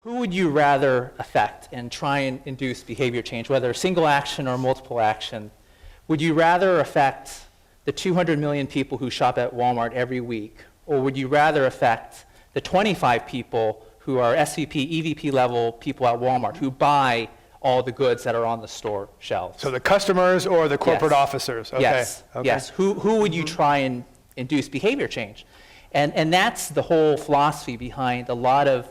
Who would you rather affect and try and induce behavior change, whether single action or multiple action? Would you rather affect the 200 million people who shop at Walmart every week, or would you rather affect the 25 people who are SVP, EVP level people at Walmart who buy all the goods that are on the store shelves? So the customers or the corporate officers? Okay. Yes, okay. Yes. Who would you try and induce behavior change? And that's the whole philosophy behind a lot of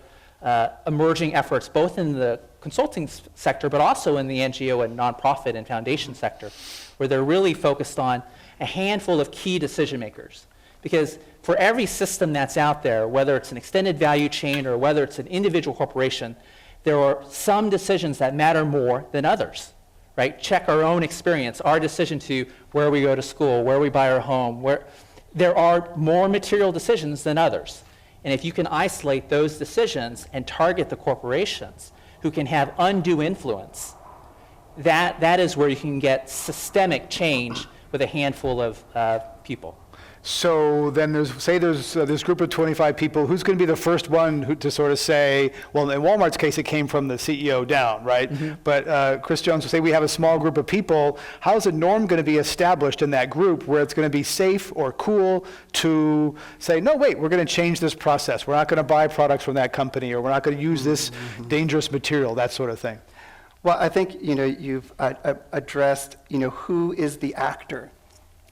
emerging efforts, both in the consulting sector, but also in the NGO and nonprofit and foundation sector, where they're really focused on a handful of key decision makers. Because for every system that's out there, whether it's an extended value chain or whether it's an individual corporation, there are some decisions that matter more than others, right? Check our own experience, our decision to where we go to school, where we buy our home, there are more material decisions than others. And if you can isolate those decisions and target the corporations who can have undue influence, that is where you can get systemic change with a handful of people. So then there's this group of 25 people. Who's going to be the first one to sort of say, well, in Walmart's case, it came from the CEO down, right? Mm-hmm. But Chris Jones will say we have a small group of people. How's a norm going to be established in that group where it's going to be safe or cool to say, no, wait, we're going to change this process. We're not going to buy products from that company, or we're not going to use this dangerous material, that sort of thing. Well, I think you've addressed who is the actor.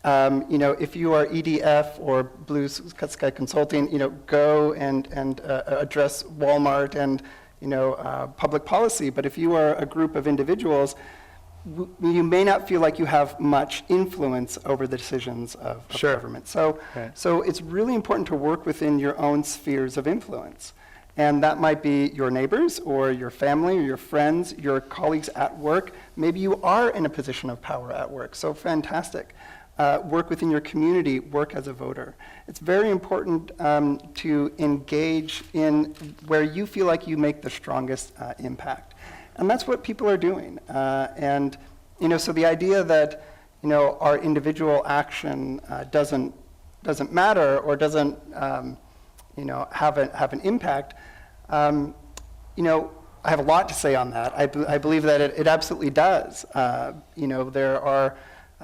If you are EDF or Blue Sky Consulting, go and address Walmart and public policy. But if you are a group of individuals, you may not feel like you have much influence over the decisions of Sure. government. So it's really important to work within your own spheres of influence. And that might be your neighbors or your family or your friends, your colleagues at work. Maybe you are in a position of power at work, so fantastic. Work within your community, work as a voter. It's very important to engage in where you feel like you make the strongest impact. And that's what people are doing. So the idea that our individual action doesn't matter or doesn't have an impact, I have a lot to say on that. I believe that it absolutely does. There are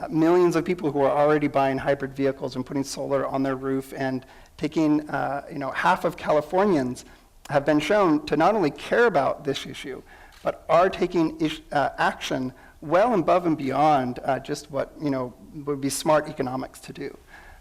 millions of people who are already buying hybrid vehicles and putting solar on their roof, and taking, half of Californians have been shown to not only care about this issue, but are taking action well above and beyond just what would be smart economics to do.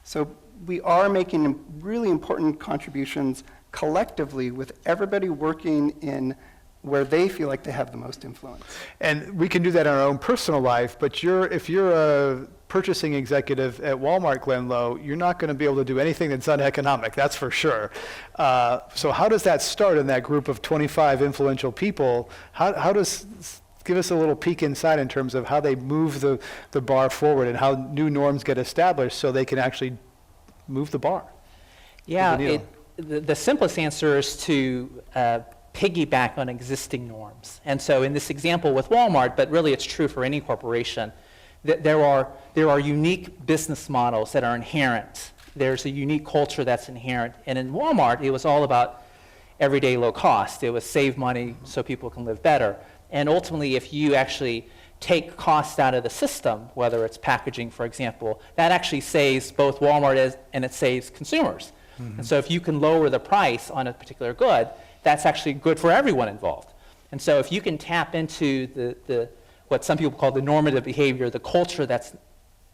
So we are making really important contributions collectively with everybody working in where they feel like they have the most influence. And we can do that in our own personal life, but if you're a purchasing executive at Walmart, Glen, you're not going to be able to do anything that's uneconomic, that's for sure. So how does that start in that group of 25 influential people? Give us a little peek inside in terms of how they move the bar forward and how new norms get established so they can actually move the bar. Yeah, the simplest answer is to piggyback on existing norms. And so in this example with Walmart, but really it's true for any corporation, that there are unique business models that are inherent. There's a unique culture that's inherent. And in Walmart, it was all about everyday low cost. It was save money so people can live better. And ultimately, if you actually take costs out of the system, whether it's packaging, for example, that actually saves both Walmart and it saves consumers. Mm-hmm. And so if you can lower the price on a particular good, that's actually good for everyone involved. And so if you can tap into the what some people call the normative behavior, the culture that's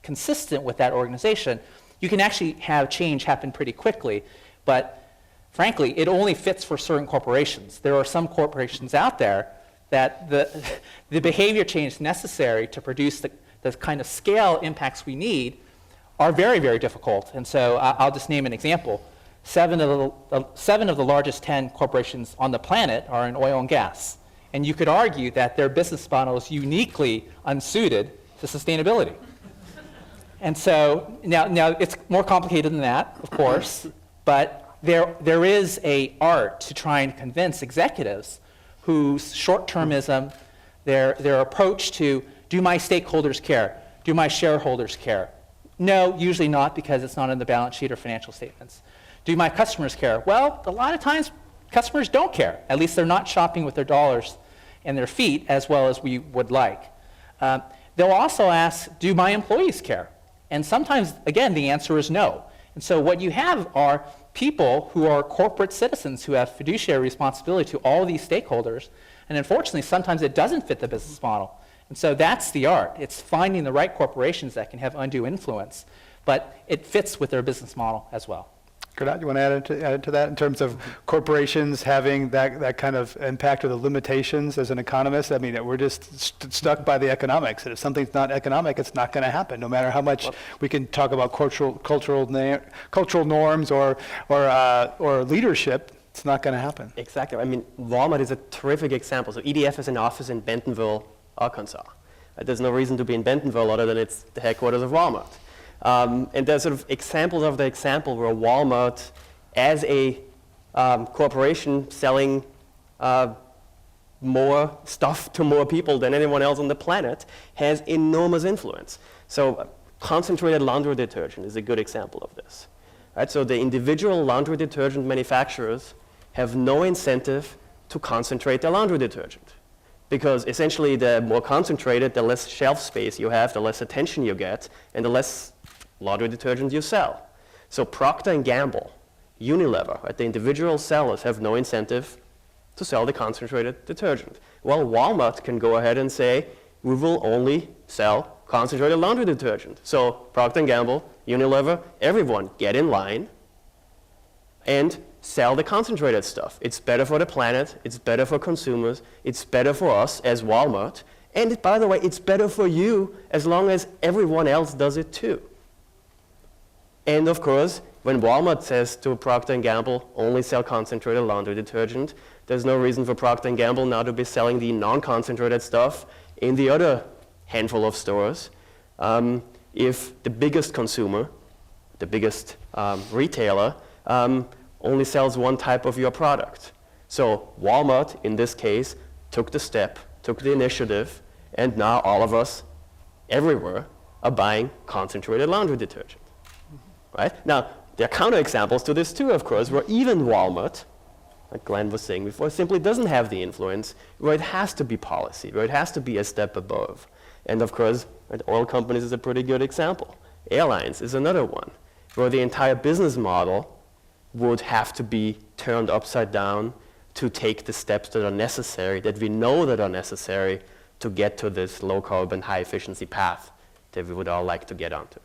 consistent with that organization, you can actually have change happen pretty quickly. But frankly, it only fits for certain corporations. There are some corporations out there that the behavior change necessary to produce the kind of scale impacts we need are very, very difficult. And so I'll just name an example. 7 of the largest 10 corporations on the planet are in oil and gas. And you could argue that their business model is uniquely unsuited to sustainability. And so now it's more complicated than that, of course, but there is an art to try and convince executives whose short-termism, their approach to, do my stakeholders care? Do my shareholders care? No, usually not, because it's not in the balance sheet or financial statements. Do my customers care? Well, a lot of times customers don't care. At least they're not shopping with their dollars and their feet as well as we would like. They'll also ask, do my employees care? And sometimes, again, the answer is no. And so what you have are people who are corporate citizens who have fiduciary responsibility to all these stakeholders, and unfortunately, sometimes it doesn't fit the business model. And so that's the art. It's finding the right corporations that can have undue influence, but it fits with their business model as well. Gernot, you want to add into that in terms of corporations having that kind of impact or the limitations as an economist? I mean, we're just stuck by the economics. And if something's not economic, it's not going to happen, no matter how much we can talk about cultural norms or leadership. It's not going to happen. Exactly. I mean, Walmart is a terrific example. So EDF has an office in Bentonville, Arkansas. There's no reason to be in Bentonville other than it's the headquarters of Walmart. And there's sort of examples of the example where Walmart, as a corporation selling more stuff to more people than anyone else on the planet, has enormous influence. So concentrated laundry detergent is a good example of this. Right? So the individual laundry detergent manufacturers have no incentive to concentrate their laundry detergent. Because essentially, the more concentrated, the less shelf space you have, the less attention you get, and the less laundry detergent you sell. So Procter & Gamble, Unilever, right, the individual sellers have no incentive to sell the concentrated detergent. Well, Walmart can go ahead and say, we will only sell concentrated laundry detergent. So Procter & Gamble, Unilever, everyone get in line and sell the concentrated stuff. It's better for the planet, it's better for consumers, it's better for us as Walmart, and by the way, it's better for you as long as everyone else does it too. And of course, when Walmart says to Procter & Gamble, only sell concentrated laundry detergent, there's no reason for Procter & Gamble now to be selling the non-concentrated stuff in the other handful of stores. If the biggest consumer, the biggest retailer, only sells one type of your product. So Walmart, in this case, took the step, took the initiative, and now all of us, everywhere, are buying concentrated laundry detergent. Right? Now, there are counterexamples to this too, of course, where even Walmart, like Glen was saying before, simply doesn't have the influence, where it has to be policy, where it has to be a step above. And of course, right, oil companies is a pretty good example. Airlines is another one, where the entire business model would have to be turned upside down to take the steps that are necessary, that we know that are necessary to get to this low carbon, high efficiency path that we would all like to get onto.